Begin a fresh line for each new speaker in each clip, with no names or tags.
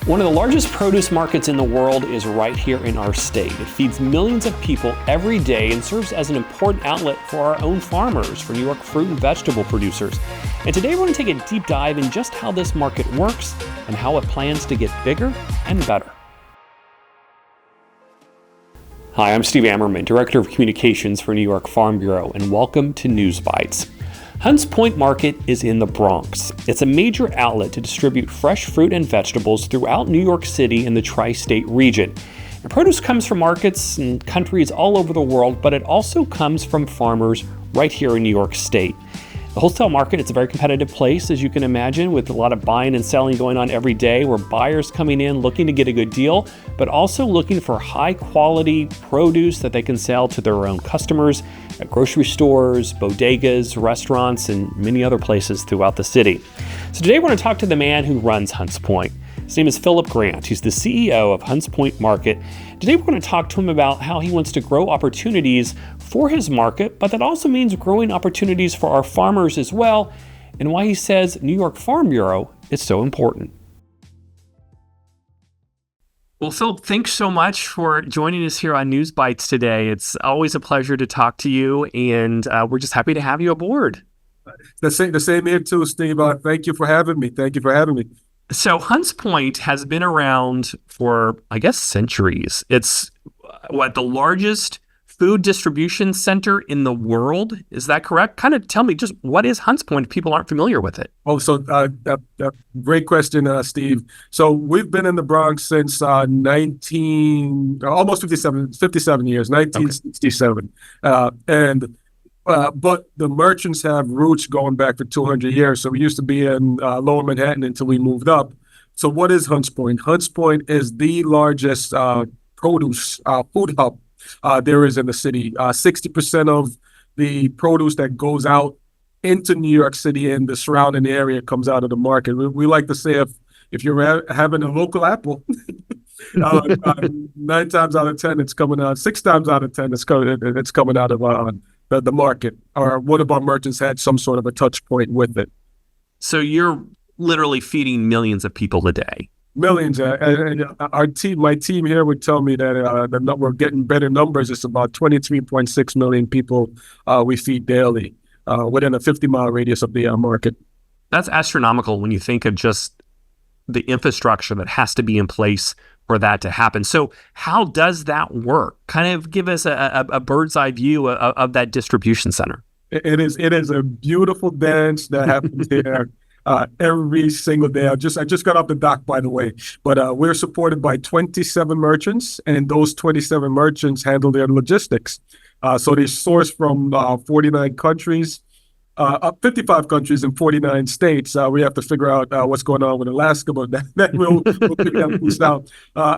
One of the largest produce markets in the world is right here in our state. It feeds millions of people every day and serves as an important outlet for our own farmers, for New York fruit and vegetable producers. And today we're going to take a deep dive in just how this market works and how it plans to get bigger and better. Hi, I'm Steve Ammerman, Director of Communications for New York Farm Bureau, and welcome to News Bites. Hunts Point Market is in the Bronx. It's a major outlet to distribute fresh fruit and vegetables throughout New York City and the tri-state region. And produce comes from markets and countries all over the world, but it also comes from farmers right here in New York State. The wholesale market, it's a very competitive place, as you can imagine, with a lot of buying and selling going on every day, where buyers coming in looking to get a good deal, but also looking for high quality produce that they can sell to their own customers at grocery stores, bodegas, restaurants, and many other places throughout the city. So today we're going to talk to the man who runs Hunts Point. His name is Phillip Grant. He's the CEO of Hunts Point Market. Today we're going to talk to him about how he wants to grow opportunities for his market, but that also means growing opportunities for our farmers as well, and why he says New York Farm Bureau is so important. Well, Phillip, thanks so much for joining us here on News Bites today. It's always a pleasure to talk to you, and we're just happy to have you aboard.
The same here too, Steve. Thank you for having me.
So Hunts Point has been around for, I guess, centuries. It's the largest food distribution center in the world. Is that correct? Kind of tell me, just what is Hunts Point if people aren't familiar with it?
Oh, so great question, Steve. So we've been in the Bronx since almost 57 years, 1967. Okay. But the merchants have roots going back for 200 years. So we used to be in Lower Manhattan until we moved up. So what is Hunts Point? Hunts Point is the largest produce food hub there is in the city. 60% of the produce that goes out into New York City and the surrounding area comes out of the market. We like to say if you're having a local apple, 9 times out of 10 it's coming out. 6 times out of 10 it's coming out of the market, or one of our merchants had some sort of a touch point with it.
So you're literally feeding millions of people a day.
Millions. And my team here would tell me that we're getting better numbers. It's about 23.6 million people we feed daily within a 50-mile radius of the market.
That's astronomical when you think of just the infrastructure that has to be in place for that to happen. So how does that work? Kind of give us a bird's eye view of that distribution center.
It is a beautiful dance that happens there every single day. I just got off the dock, by the way, but we're supported by 27 merchants, and those 27 merchants handle their logistics. So they source from 49 countries, 55 countries in 49 states. We have to figure out what's going on with Alaska, but that we'll figure that out.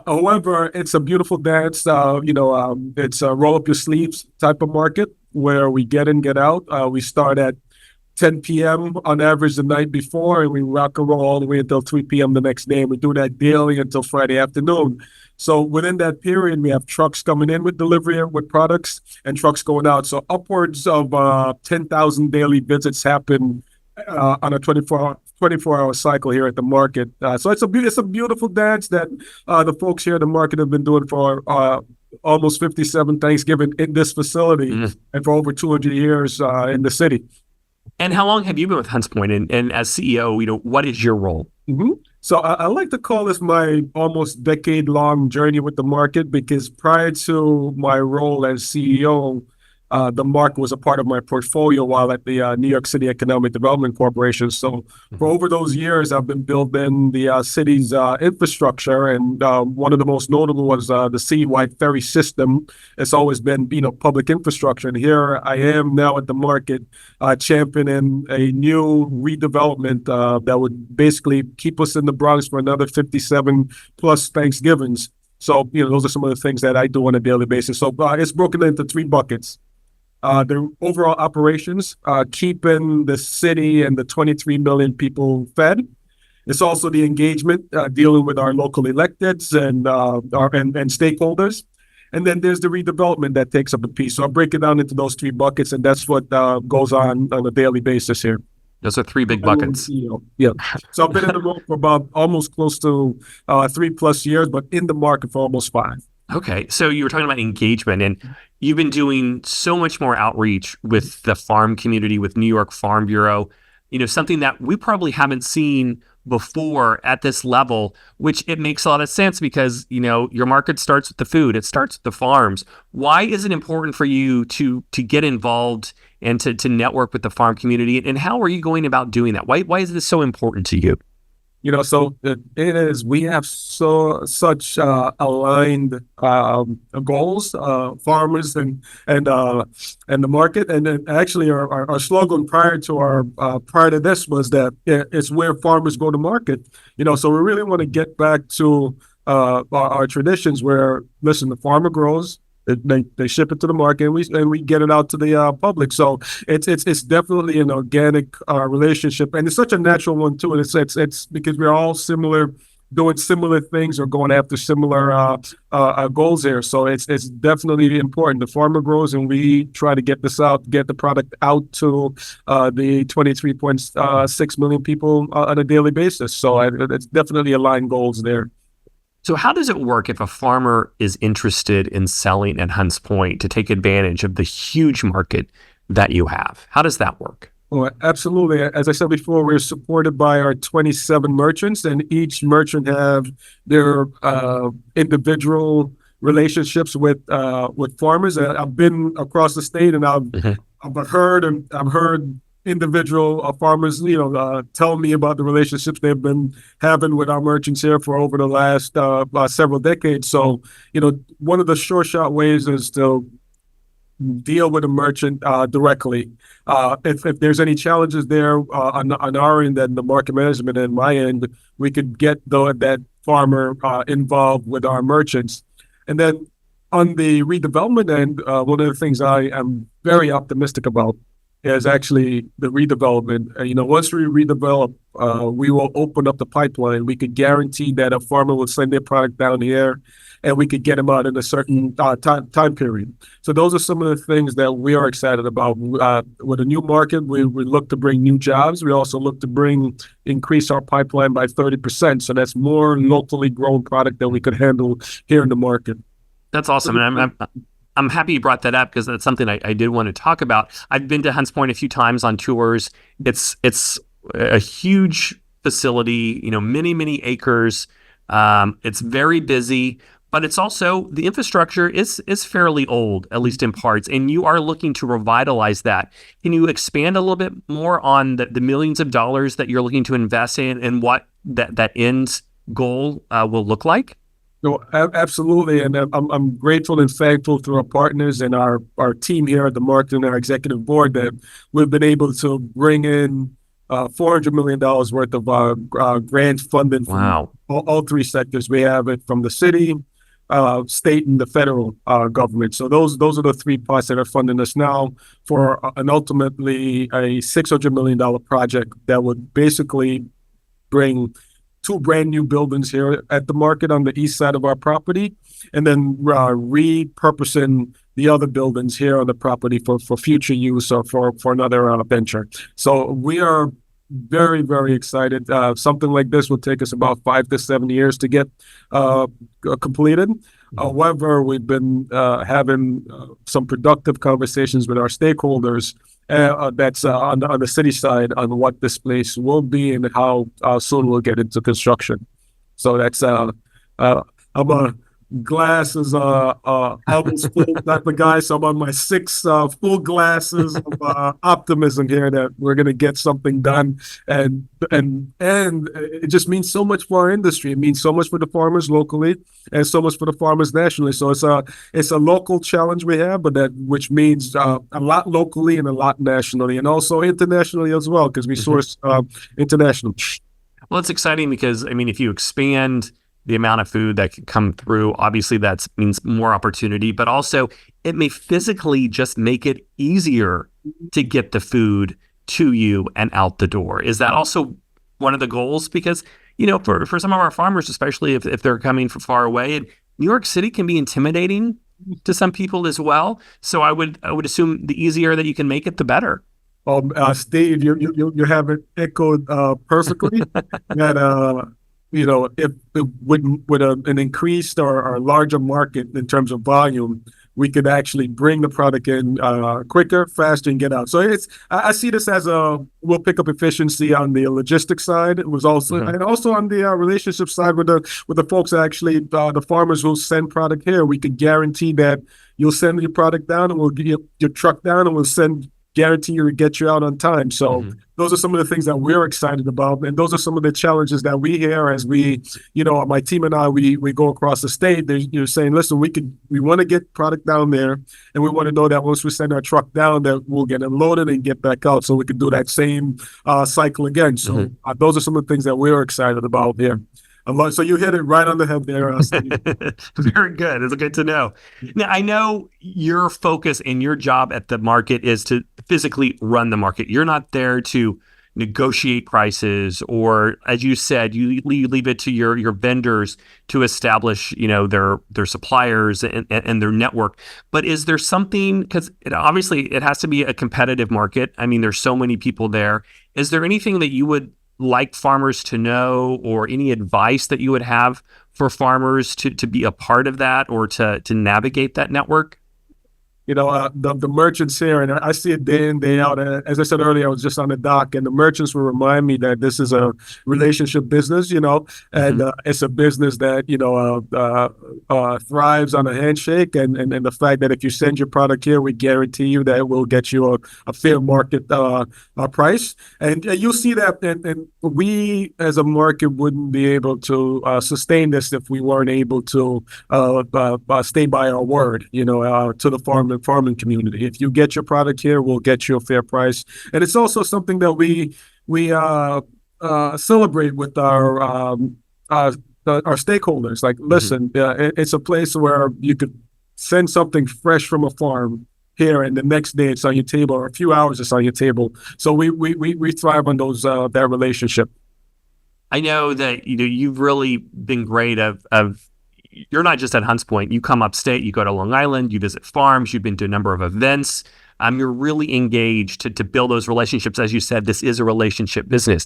However, it's a beautiful dance. It's a roll up your sleeves type of market where we get in, get out. We start at 10 p.m. on average the night before, and we rock and roll all the way until 3 p.m. the next day. And we do that daily until Friday afternoon. So within that period, we have trucks coming in with delivery with products and trucks going out. So upwards of 10,000 daily visits happen on a 24-hour cycle here at the market. So it's a beautiful dance that the folks here at the market have been doing for almost 57 Thanksgiving in this facility and for over 200 years in the city.
And how long have you been with Hunts Point? And as CEO, what is your role?
Mm-hmm. So I like to call this my almost decade-long journey with the market, because prior to my role as CEO, the market was a part of my portfolio while at the New York City Economic Development Corporation. So for over those years, I've been building the city's infrastructure, and one of the most notable was the citywide ferry system. It's always been, public infrastructure. And here I am now at the market championing a new redevelopment that would basically keep us in the Bronx for another 57 plus Thanksgivings. So, those are some of the things that I do on a daily basis. So it's broken into 3 buckets. The overall operations, keeping the city and the 23 million people fed. It's also the engagement, dealing with our local electeds and stakeholders. And then there's the redevelopment that takes up a piece. So I'll break it down into those 3 buckets, and that's what goes on a daily basis here.
Those are three big
I will
buckets.
CEO. Yeah. So I've been in the role for about almost close to 3+ years, but in the market for almost 5.
Okay, so you were talking about engagement, and you've been doing so much more outreach with the farm community, with New York Farm Bureau, something that we probably haven't seen before at this level, which it makes a lot of sense because, your market starts with the food, it starts with the farms. Why is it important for you to get involved and to network with the farm community? And how are you going about doing that? Why is this so important to you?
So it is. We have such aligned goals, farmers and the market. And then actually, our slogan prior to this was that it's where farmers go to market. So we really want to get back to our traditions where, listen, the farmer grows. They ship it to the market, and we get it out to the public. So it's definitely an organic relationship, and it's such a natural one too. And it's because we're all similar, doing similar things or going after similar goals here. So it's definitely important. The farmer grows, and we try to get the product out to the 23.6 million people on a daily basis. So it's definitely aligned goals there.
So how does it work if a farmer is interested in selling at Hunts Point to take advantage of the huge market that you have? How does that work?
Well, absolutely. As I said before, we're supported by our 27 merchants, and each merchant have their individual relationships with farmers. I've been across the state, and I've heard individual farmers, tell me about the relationships they've been having with our merchants here for over the last several decades. So, one of the sure shot ways is to deal with a merchant directly. If there's any challenges there on our end and the market management and my end, we could get that farmer involved with our merchants. And then on the redevelopment end, one of the things I am very optimistic about is actually the redevelopment. Once we redevelop, we will open up the pipeline. We could guarantee that a farmer will send their product down here, and we could get them out in a certain time period. So those are some of the things that we are excited about. With a new market, we look to bring new jobs. We also look to increase our pipeline by 30%. So that's more locally grown product that we could handle here in the market.
That's awesome. And I'm happy you brought that up because that's something I did want to talk about. I've been to Hunts Point a few times on tours. It's a huge facility, many acres. It's very busy, but it's also the infrastructure is fairly old, at least in parts, and you are looking to revitalize that. Can you expand a little bit more on the millions of dollars that you're looking to invest in and what that end goal will look like?
No, absolutely. And I'm grateful and thankful to our partners and our team here at the market and our executive board that we've been able to bring in $400 million worth of grant funding from all three sectors. We have it from the city, state, and the federal government. So those are the three parts that are funding us now for an ultimately a $600 million project that would basically bring 2 brand new buildings here at the market on the east side of our property, and then repurposing the other buildings here on the property for future use or for another venture. So we are very, very excited. Something like this will take us about 5 to 7 years to get completed. However, we've been having some productive conversations with our stakeholders that's on the city side on what this place will be and how soon we'll get into construction. So that's I'm a glasses almost full type of guy. So I'm on my 6 full glasses of optimism here that we're going to get something done, and it just means so much for our industry. It means so much for the farmers locally and so much for the farmers nationally. So it's a local challenge we have, but which means a lot locally and a lot nationally, and also internationally as well, because we source international.
Well, it's exciting because if you expand the amount of food that could come through, obviously that means more opportunity, but also it may physically just make it easier to get the food to you and out the door. Is that also one of the goals? Because, for some of our farmers, especially if they're coming from far away, and New York City can be intimidating to some people as well. So I would assume the easier that you can make it, the better.
Steve, you have it echoed perfectly. That if with an increased or larger market in terms of volume, we could actually bring the product in quicker, faster, and get out. So I see this as we'll pick up efficiency on the logistics side. It was also
Mhm.
and also on the relationship side with the folks that actually the farmers will send product here. We could guarantee that you'll send your product down, and we'll get your truck down, and we'll send guarantee you to get you out on time. So
Mhm.
those are some of the things that we're excited about, and those are some of the challenges that we hear as my team and I, we go across the state. You're saying, listen, we want to get product down there, and we want to know that once we send our truck down, that we'll get unloaded and get back out, so we can do that same cycle again. So
Mhm.
those are some of the things that we're excited about here. So you hit it right on the head there, Steve.
Very good. It's good to know. Now, I know your focus and your job at the market is to physically run the market. You're not there to negotiate prices, or, as you said, you leave it to your vendors to establish, their suppliers and their network. But is there something, because obviously it has to be a competitive market. I mean, there's so many people there. Is there anything that you would like farmers to know, or any advice that you would have for farmers to be a part of that, or to navigate that network?
The merchants here, and I see it day in, day out. As I said earlier, I was just on the dock, and the merchants will remind me that this is a relationship business, and
Hmm.
it's a business that, thrives on a handshake, and the fact that if you send your product here, we guarantee you that it will get you a fair market price. And you'll see that, and we as a market wouldn't be able to sustain this if we weren't able to stay by our word, to the farming community. If you get your product here, we'll get you a fair price. And it's also something that we celebrate with our stakeholders. Like,
Hmm.
listen, it's a place where you could send something fresh from a farm here, and the next day it's on your table, or a few hours it's on your table. So we thrive on those that relationship.
I know that you've really been great of you're not just at Hunts Point. You come upstate, you go to Long Island, you visit farms, you've been to a number of events. You're really engaged to build those relationships. As you said, this is a relationship business.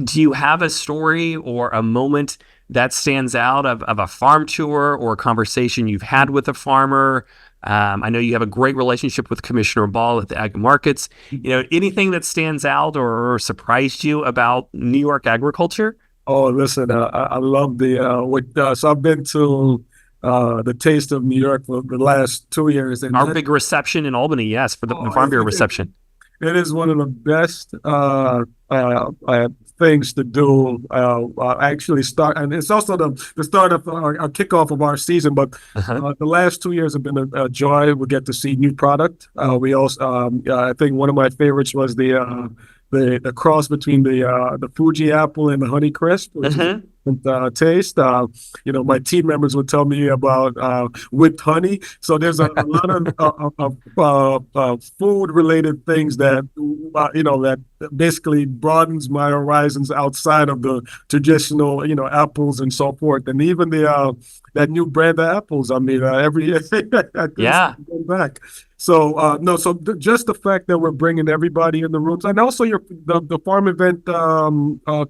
Do you have a story or a moment that stands out of a farm tour or a conversation you've had with a farmer? I know you have a great relationship with Commissioner Ball at the Ag Markets. Anything that stands out or surprised you about New York agriculture?
Oh, listen, I love so I've been to the Taste of New York for the last 2 years, and
Our big reception in Albany, yes, for the
oh,
Farm Bureau reception.
it is one of the best things to do. Actually, start, and it's also the start of our kickoff of our season. But
Uh-huh.
the last 2 years have been a joy. We get to see new product. We also, I think one of my favorites was the cross between the Fuji apple and the Honey Crisp, which is
Uh-huh.
taste. My team members would tell me about whipped honey. So there's a lot of food related things that basically broadens my horizons outside of the traditional, apples and so forth, and even the that new brand of apples. I mean, every year I couldn't stop
Yeah.
going back. So no, so just the fact that we're bringing everybody in the rooms, and also the farm event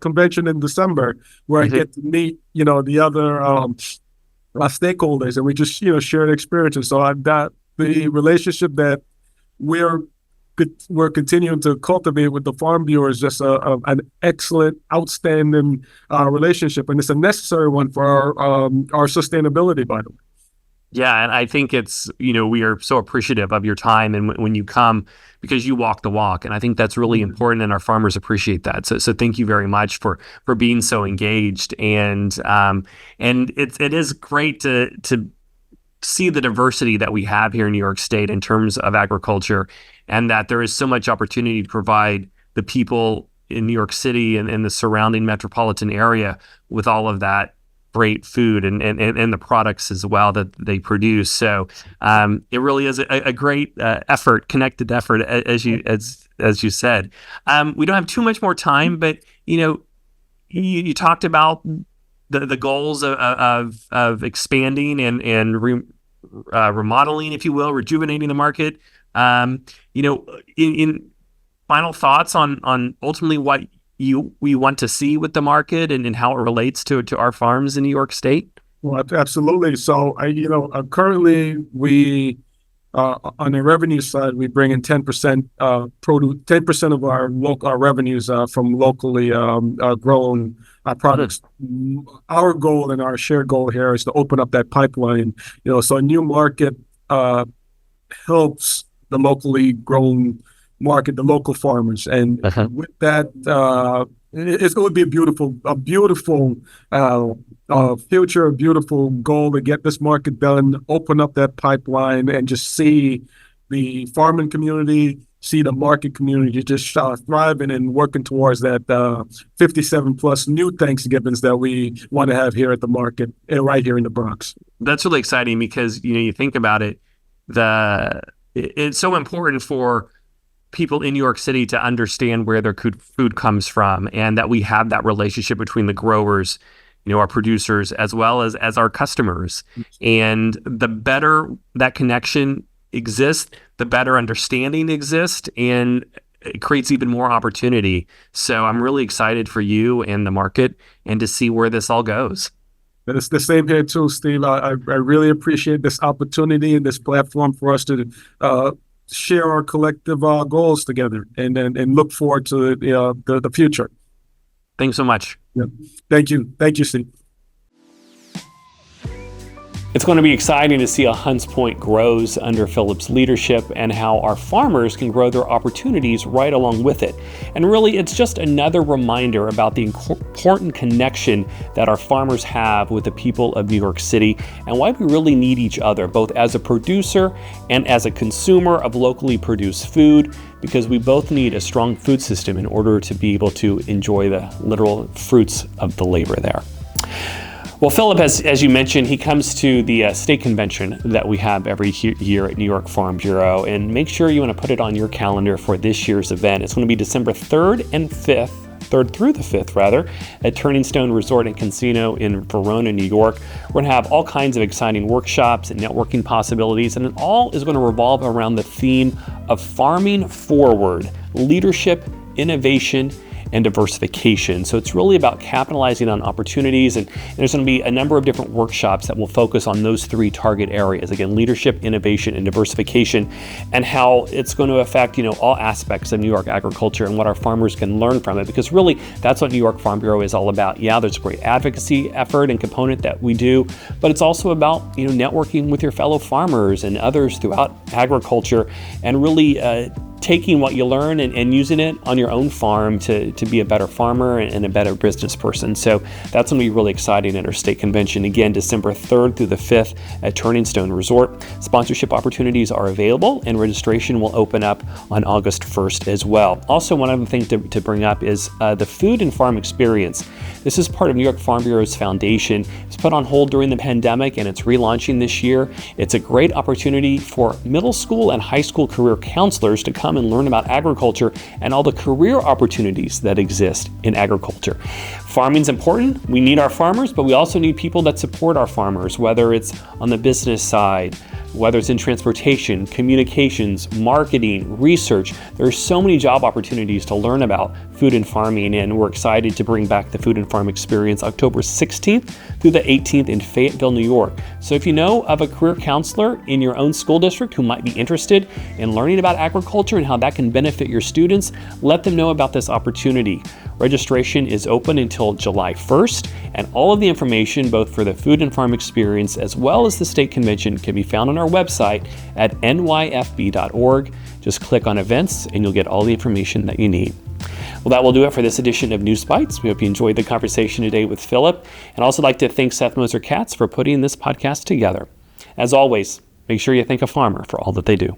convention in December, where I
Mhm.
get to meet the other stakeholders, and we just share experiences. So I've got the relationship that we're we're continuing to cultivate with the Farm Bureau is just an excellent, outstanding relationship, and it's a necessary one for our sustainability, by the way.
Yeah, and I think we are so appreciative of your time and when you come, because you walk the walk, and I think that's really important, and our farmers appreciate that. So thank you very much for being so engaged, and it is great to see the diversity that we have here in New York State in terms of agriculture, and that there is so much opportunity to provide the people in New York City and the surrounding metropolitan area with all of that great food and the products as well that they produce. So it really is a great effort, connected effort, as you said. We don't have too much more time, but you talked about the goals of expanding and remodeling, if you will, rejuvenating the market. In final thoughts on ultimately what we want to see with the market and how it relates to our farms in New York State?
Well, absolutely. So currently on the revenue side, we bring in 10% produce, 10% of our revenues from locally grown products. Our goal and our shared goal here is to open up that pipeline. So a new market helps the locally grown market, the local farmers, and with that, it's going to be a beautiful future, a beautiful goal to get this market done, open up that pipeline, and just see the farming community, see the market community just thriving and working towards that 57 plus new Thanksgivings that we want to have here at the market and right here in the Bronx.
That's really exciting because you think about it, it's so important for people in New York City to understand where their food comes from, and that we have that relationship between the growers, our producers, as well as our customers. And the better that connection exists, the better understanding exists, and it creates even more opportunity. So I'm really excited for you and the market and to see where this all goes.
And it's the same here too, Steve. I really appreciate this opportunity and this platform for us to share our collective goals together and look forward to the future.
Thanks so much.
Yeah. Thank you, Steve.
It's going to be exciting to see how Hunts Point grows under Phillip's leadership and how our farmers can grow their opportunities right along with it. And really, it's just another reminder about the important connection that our farmers have with the people of New York City and why we really need each other, both as a producer and as a consumer of locally produced food, because we both need a strong food system in order to be able to enjoy the literal fruits of the labor there. Well, Phillip, as you mentioned, he comes to the state convention that we have every year at New York Farm Bureau, and make sure you want to put it on your calendar for this year's event. It's going to be December 3rd and 5th, 3rd through the 5th rather, at Turning Stone Resort and Casino in Verona, New York. We're going to have all kinds of exciting workshops and networking possibilities, and it all is going to revolve around the theme of farming forward, leadership, innovation, and diversification. So it's really about capitalizing on opportunities, and there's going to be a number of different workshops that will focus on those three target areas. Again, leadership, innovation, and diversification, and how it's going to affect all aspects of New York agriculture and what our farmers can learn from it, because really that's what New York Farm Bureau is all about. Yeah, there's a great advocacy effort and component that we do, but it's also about networking with your fellow farmers and others throughout agriculture, and really taking what you learn and using it on your own farm to be a better farmer and a better business person. So that's going to be really exciting at our state convention. Again, December 3rd through the 5th at Turning Stone Resort. Sponsorship opportunities are available, and registration will open up on August 1st as well. Also, one other thing to bring up is the Food and Farm Experience. This is part of New York Farm Bureau's foundation. It's put on hold during the pandemic, and it's relaunching this year. It's a great opportunity for middle school and high school career counselors to come and learn about agriculture and all the career opportunities that exist in agriculture. Farming's important. We need our farmers, but we also need people that support our farmers, whether it's on the business side, whether it's in transportation, communications, marketing, research. There are so many job opportunities to learn about food and farming, and we're excited to bring back the Food and Farm Experience October 16th through the 18th in Fayetteville, New York. So if you know of a career counselor in your own school district who might be interested in learning about agriculture and how that can benefit your students, let them know about this opportunity. Registration is open until July 1st, and all of the information, both for the Food and Farm Experience as well as the state convention, can be found on our website at nyfb.org. Just click on events and you'll get all the information that you need. Well, that will do it for this edition of News Bites. We hope you enjoyed the conversation today with Phillip, and also like to thank Seth Moser Katz for putting this podcast together. As always, make sure you thank a farmer for all that they do.